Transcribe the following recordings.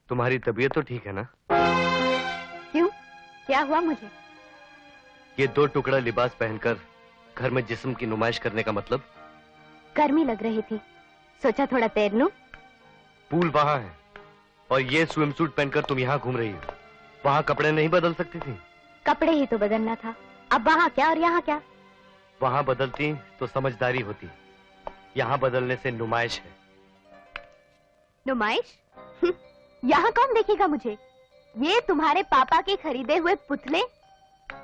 तुम्हारी तबीयत तो ठीक है ना? क्यों, क्या हुआ मुझे? ये 2 टुकड़ा लिबास पहनकर घर में जिस्म की नुमाइश करने का मतलब? गर्मी लग रही थी, सोचा थोड़ा तैर लूं। पूल वहां है और ये स्विम सूट पहनकर तुम यहाँ घूम रही हो। वहां कपड़े नहीं बदल सकती थी? कपड़े ही तो बदलना था, अब वहाँ क्या और यहाँ क्या? वहां बदलती तो समझदारी होती, यहाँ बदलने से नुमाइश है। नुमाइश? यहाँ कौन देखेगा मुझे? ये तुम्हारे पापा के खरीदे हुए पुतले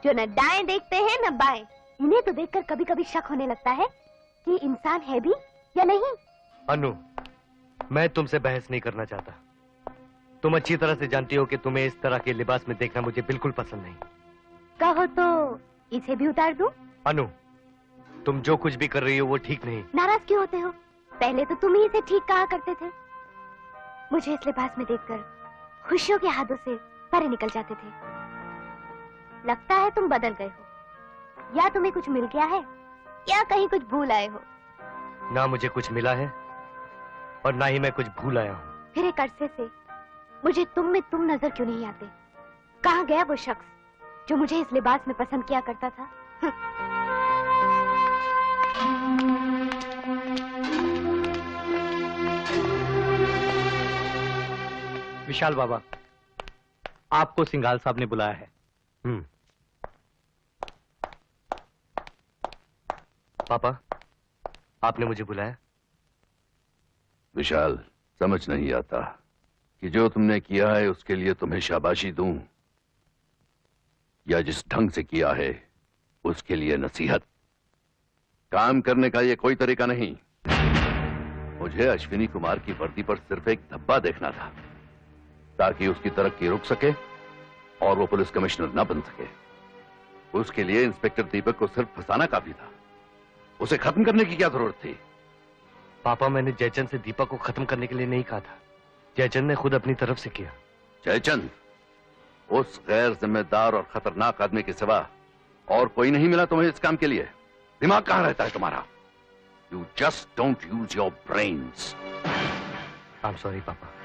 जो न दाएं देखते हैं न बाएं। इन्हें तो देखकर कभी कभी शक होने लगता है कि इंसान है भी या नहीं। अनु, मैं तुमसे बहस नहीं करना चाहता। तुम अच्छी तरह से जानती हो कि तुम्हें इस तरह के लिबास में देखना मुझे बिल्कुल पसंद नहीं। कहो तो इसे भी उतार दूं? अनु, तुम जो कुछ भी कर रही हो वो ठीक नहीं। नाराज क्यों होते हो? पहले तो तुम ही इसे ठीक कहा करते थे। मुझे इस लिबास में देखकर खुशियों के हाथों से परे निकल जाते थे। लगता है तुम बदल गए हो, या तुम्हें कुछ मिल गया है या कहीं कुछ भूल आए हो। ना मुझे कुछ मिला है और ना ही मैं कुछ भूल आया हूँ। फिर एक अरसे से मुझे तुम में तुम नजर क्यों नहीं आते? कहाँ गया वो शख्स जो मुझे इस लिबास में पसंद किया करता था? विशाल बाबा, आपको सिंघाल साहब ने बुलाया है। पापा, आपने मुझे बुलाया? विशाल, समझ नहीं आता कि जो तुमने किया है उसके लिए तुम्हें शाबाशी दूं या जिस ढंग से किया है उसके लिए नसीहत। काम करने का ये कोई तरीका नहीं। मुझे अश्विनी कुमार की वर्दी पर सिर्फ एक धब्बा देखना था ताकि उसकी तरक्की रुक सके और वो पुलिस कमिश्नर न बन सके। उसके लिए इंस्पेक्टर दीपक को सिर्फ फंसाना काफी था। उसे खत्म करने की क्या जरूरत थी? पापा, मैंने जयचंद से दीपक को खत्म करने के लिए नहीं कहा था। जयचंद ने खुद अपनी तरफ से किया। जयचंद? उस गैर जिम्मेदार और खतरनाक आदमी के सिवा और कोई नहीं मिला तुम्हें इस काम के लिए? दिमाग कहां रहता है तुम्हारा? You just don't use your brains. I am sorry पापा।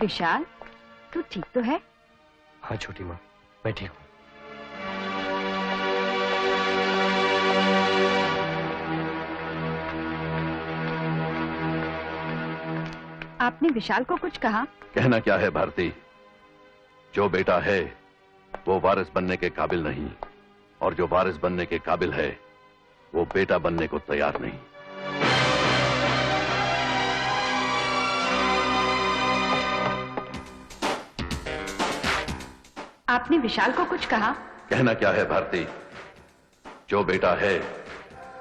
विशाल, तू ठीक तो है? हाँ छोटी माँ, मैं ठीक हूँ। आपने विशाल को कुछ कहा? कहना क्या है भारती, जो बेटा है वो वारिस बनने के काबिल नहीं और जो वारिस बनने के काबिल है वो बेटा बनने को तैयार नहीं। आपने विशाल को कुछ कहा? कहना क्या है भारती, जो बेटा है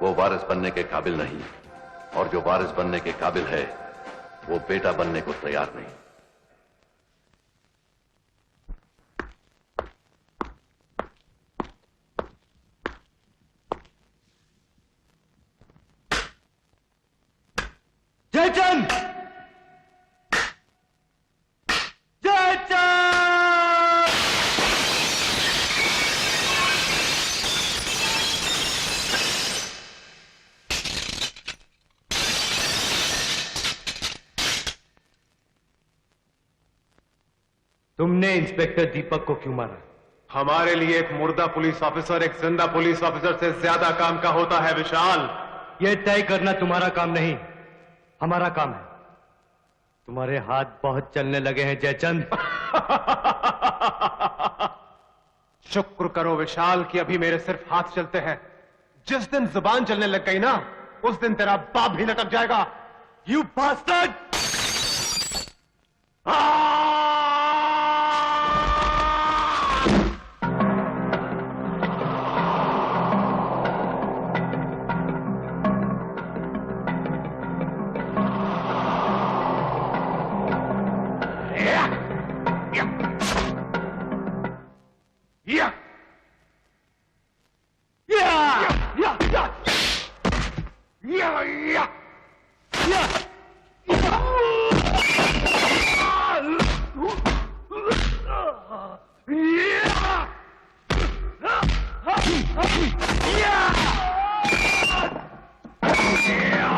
वो वारिस बनने के काबिल नहीं और जो वारिस बनने के काबिल है वो बेटा बनने को तैयार नहीं। जयचंद! जयचंद! तुमने इंस्पेक्टर दीपक को क्यों मारा? हमारे लिए एक मुर्दा पुलिस ऑफिसर एक जिंदा पुलिस ऑफिसर से ज्यादा काम का होता है विशाल। यह तय करना तुम्हारा काम नहीं, हमारा काम है। तुम्हारे हाथ बहुत चलने लगे हैं जयचंद। शुक्र करो विशाल कि अभी मेरे सिर्फ हाथ चलते हैं। जिस दिन जुबान चलने लग गई ना, उस दिन तेरा बाप भी लटक जाएगा। You bastard! Yeah!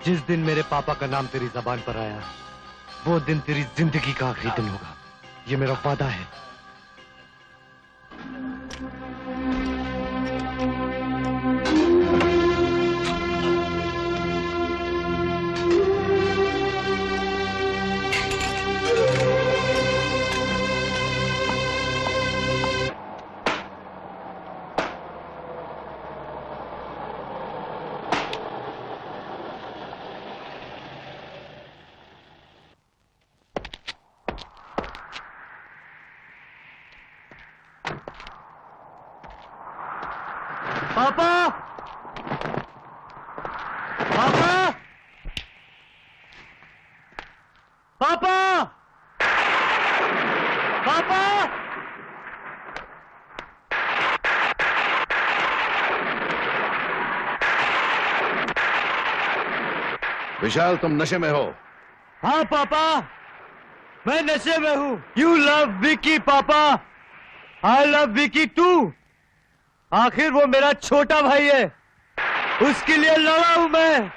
जिस दिन मेरे पापा का नाम तेरी जबान पर आया, वो दिन तेरी जिंदगी का आखिरी दिन होगा। ये मेरा वादा है। पापा! पापा! पापा! पापा! विशाल, तुम नशे में हो। हाँ पापा, मैं नशे में हूँ। यू लव विकी पापा, आई लव विकी टू। आखिर वो मेरा छोटा भाई है, उसके लिए लड़ा हूं मैं,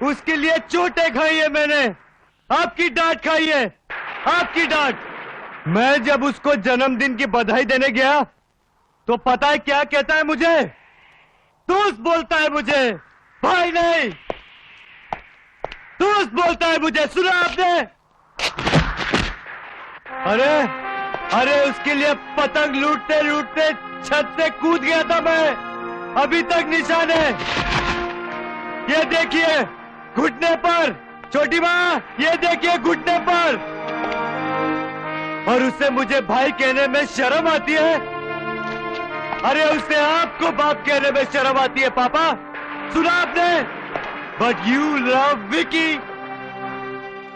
उसके लिए चोटें खाई है मैंने, आपकी डांट खाई है, आपकी डांट। मैं जब उसको जन्मदिन की बधाई देने गया तो पता है क्या कहता है मुझे? दोस्त बोलता है मुझे, भाई नहीं, दोस्त बोलता है मुझे। सुना आपने? अरे उसके लिए पतंग लूटते लूटते छत से कूद गया था मैं, अभी तक निशान है। ये देखिए घुटने पर, छोटी माँ, ये देखिए घुटने पर। और उससे मुझे भाई कहने में शर्म आती है? अरे उससे आपको बाप कहने में शर्म आती है पापा, सुना आपने? But you love Vicky.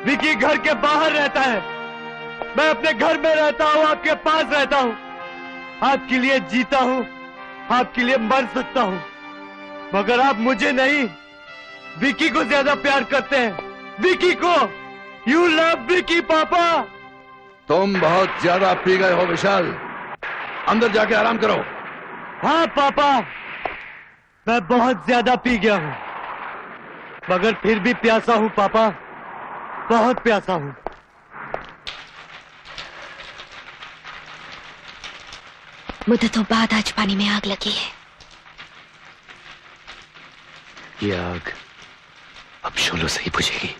Vicky घर के बाहर रहता है, मैं अपने घर में रहता हूँ, आपके पास रहता हूँ, आपके लिए जीता हूँ, आपके लिए मर सकता हूँ, मगर आप मुझे नहीं, विकी को ज्यादा प्यार करते हैं। विकी को। यू लव विकी पापा। तुम बहुत ज्यादा पी गए हो विशाल, अंदर जाके आराम करो। हाँ पापा, मैं बहुत ज्यादा पी गया हूँ, मगर फिर भी प्यासा हूँ पापा, बहुत प्यासा हूँ। मुद्दतों बाद आज पानी में आग लगी है। ये आग अब शोलों से ही बुझेगी।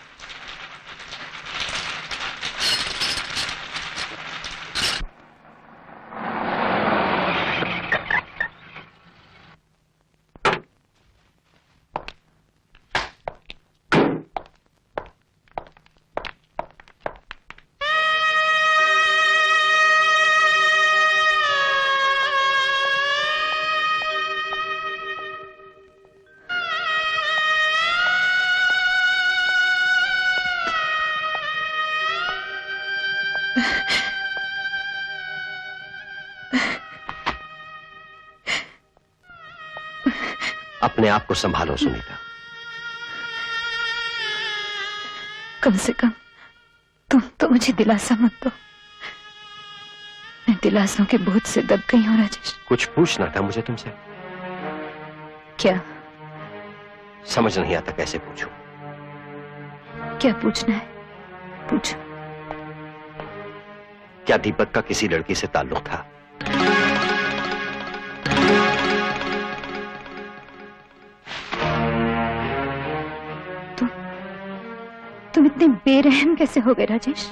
अपने आप को संभालो सुनीता। कम से कम तुम तो मुझे दिलासा मत दो। मैं दिलासों के बोझ से दब गई हूँ राजेश। कुछ पूछना था मुझे तुमसे। क्या? समझ नहीं आता कैसे पूछूं। क्या पूछना है? पूछो। क्या दीपक का किसी लड़की से ताल्लुक था? तुम इतने बेरहम कैसे हो गए राजेश?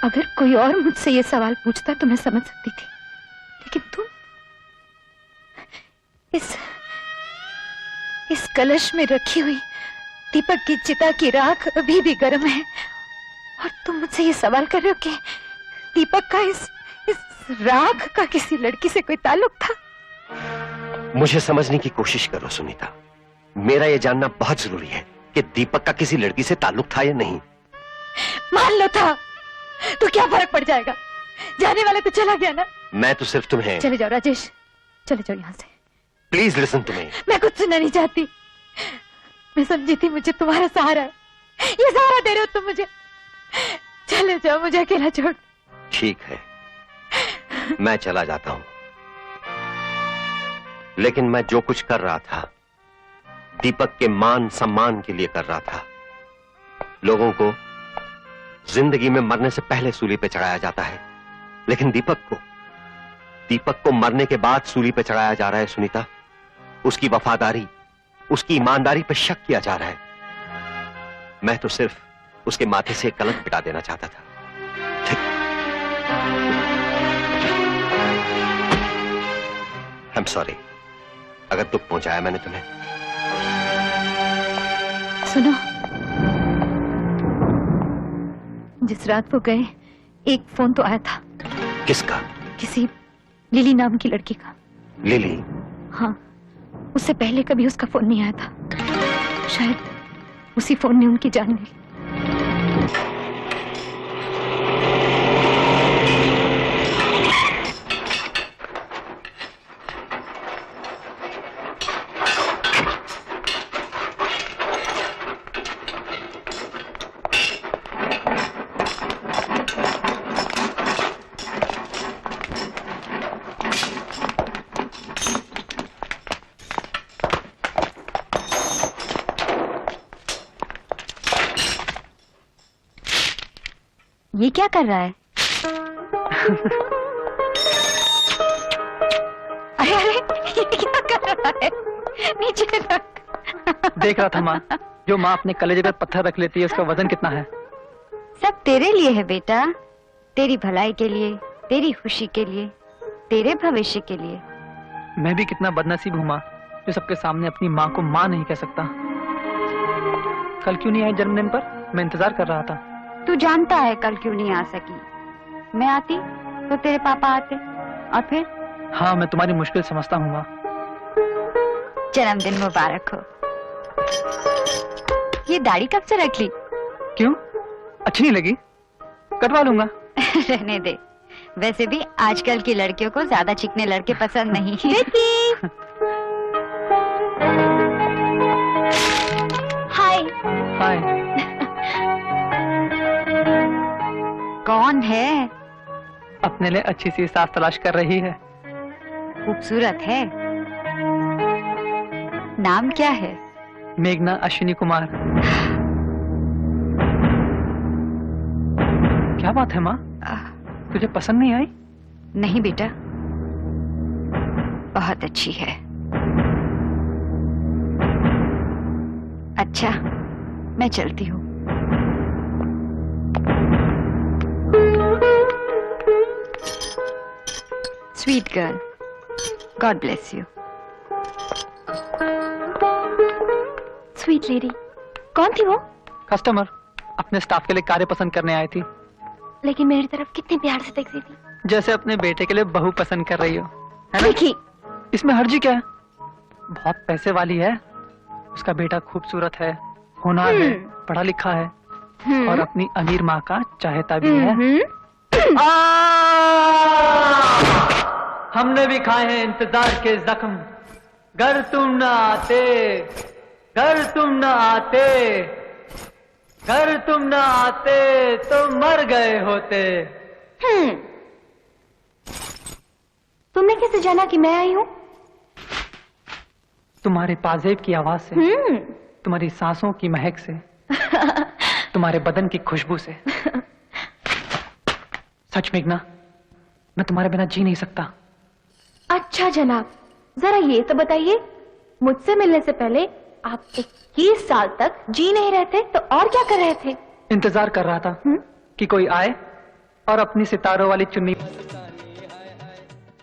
अगर कोई और मुझसे ये सवाल पूछता तो मैं समझ सकती थी, लेकिन तुम इस कलश में रखी हुई दीपक की चिता की राख अभी भी गर्म है, और तुम मुझसे ये सवाल कर रहे हो कि दीपक का इस राख का किसी लड़की से कोई ताल्लुक था? मुझे समझने की कोशिश करो सुनीता। मेरा ये जानना बहुत जरूरी है कि दीपक का किसी लड़की से ताल्लुक था या नहीं। मान लो था तो क्या फर्क पड़ जाएगा? जाने वाला तो चला गया ना। मैं तो सिर्फ तुम्हें। चले जाओ राजेश, चले जाओ यहाँ से। Please listen to me. मैं कुछ सुनना नहीं चाहती। मैं समझी थी मुझे तुम्हारा सहारा है, ये सहारा दे रहे हो तुम मुझे। चले जाओ, मुझे अकेला छोड़। ठीक है, मैं चला जाता हूं, लेकिन मैं जो कुछ कर रहा था दीपक के मान सम्मान के लिए कर रहा था। लोगों को जिंदगी में मरने से पहले सूली पे चढ़ाया जाता है, लेकिन दीपक को मरने के बाद सूली पे चढ़ाया जा रहा है सुनीता। उसकी वफादारी, उसकी ईमानदारी पर शक किया जा रहा है। मैं तो सिर्फ उसके माथे से कलंक मिटा देना चाहता था। आई एम सॉरी अगर दुख पहुंचाया मैंने तुम्हें। सुनो, जिस रात वो गए एक फोन तो आया था। किसका? किसी लिली नाम की लड़की का। लिली? हाँ, उससे पहले कभी उसका फोन नहीं आया था। शायद उसी फोन ने उनकी जान ली। ये क्या कर रहा है? अरे अरे, ये क्या कर रहा है? नीचे रख। देख रहा था माँ, जो माँ अपने कलेजे पर पत्थर रख लेती है उसका वजन कितना है। सब तेरे लिए है बेटा, तेरी भलाई के लिए, तेरी खुशी के लिए, तेरे भविष्य के लिए। मैं भी कितना बदनसीब हूँ माँ, जो सबके सामने अपनी माँ को माँ नहीं कह सकता। कल क्यों नहीं आई जन्मदिन पर? मैं इंतजार कर रहा था। तू जानता है कल क्यों नहीं आ सकी। मैं आती तो तेरे पापा आते, और फिर? हाँ, मैं तुम्हारी मुश्किल समझता हूँ माँ। जन्मदिन मुबारक हो। ये दाढ़ी कब से रख ली? क्यों, अच्छी नहीं लगी? कटवा लूंगा। रहने दे, वैसे भी आजकल की लड़कियों को ज्यादा चिकने लड़के पसंद नहीं। हाय। हाय। कौन है? अपने लिए अच्छी सी सास तलाश कर रही है। खूबसूरत है। नाम क्या है? मेघना अश्विनी कुमार। क्या बात है माँ, तुझे पसंद नहीं आई? नहीं बेटा, बहुत अच्छी है। अच्छा, मैं चलती हूँ। Sweet girl, God bless you. Sweet lady. कौन थी वो? कस्टमर, अपने स्टाफ के लिए कार्य पसंद करने आई थी। लेकिन मेरी तरफ कितने प्यार से देख रही थी, जैसे अपने बेटे के लिए बहू पसंद कर रही हो, है ना? देखी। इसमें हर्जी क्या है? बहुत पैसे वाली है, उसका बेटा खूबसूरत है, होनहार है, पढ़ा लिखा है, और अपनी अमीर माँ का चाहता भी है। हमने भी खाए हैं इंतजार के जख्म, घर तुम न आते, घर तुम न आते, घर तुम न आते तो मर गए होते। तुमने कैसे जाना कि मैं आई हूँ? तुम्हारे पाजेब की आवाज से, तुम्हारी सांसों की महक से, तुम्हारे बदन की खुशबू से। सच मेघना, मैं तुम्हारे बिना जी नहीं सकता। अच्छा जनाब, जरा ये तो बताइए, मुझसे मिलने से पहले आप 21 साल तक जी नहीं रहते तो और क्या कर रहे थे? इंतजार कर रहा था कि कोई आए और अपनी सितारों वाली चुन्नी।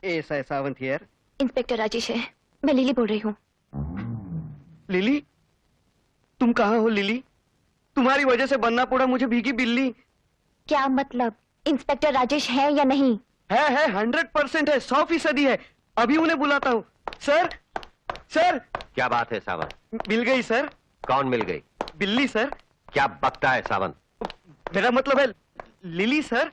S I Sawant here. Inspector Rajesh है, मैं लिली बोल रही हूँ। लिली, तुम कहाँ हो लिली? तुम्हारी वजह से बनना पड़ा मुझे भीगी बिल्ली। क्या मतलब, इंस्पेक्टर राजेश है या नहीं? है 100% है, 100% है। अभी उन्हें बुलाता हूँ। Sir sir. क्या बात है सावंत? मिल गई सर। कौन मिल गई? बिल्ली सर। क्या बकता है सावंत? मेरा मतलब है लिली सर।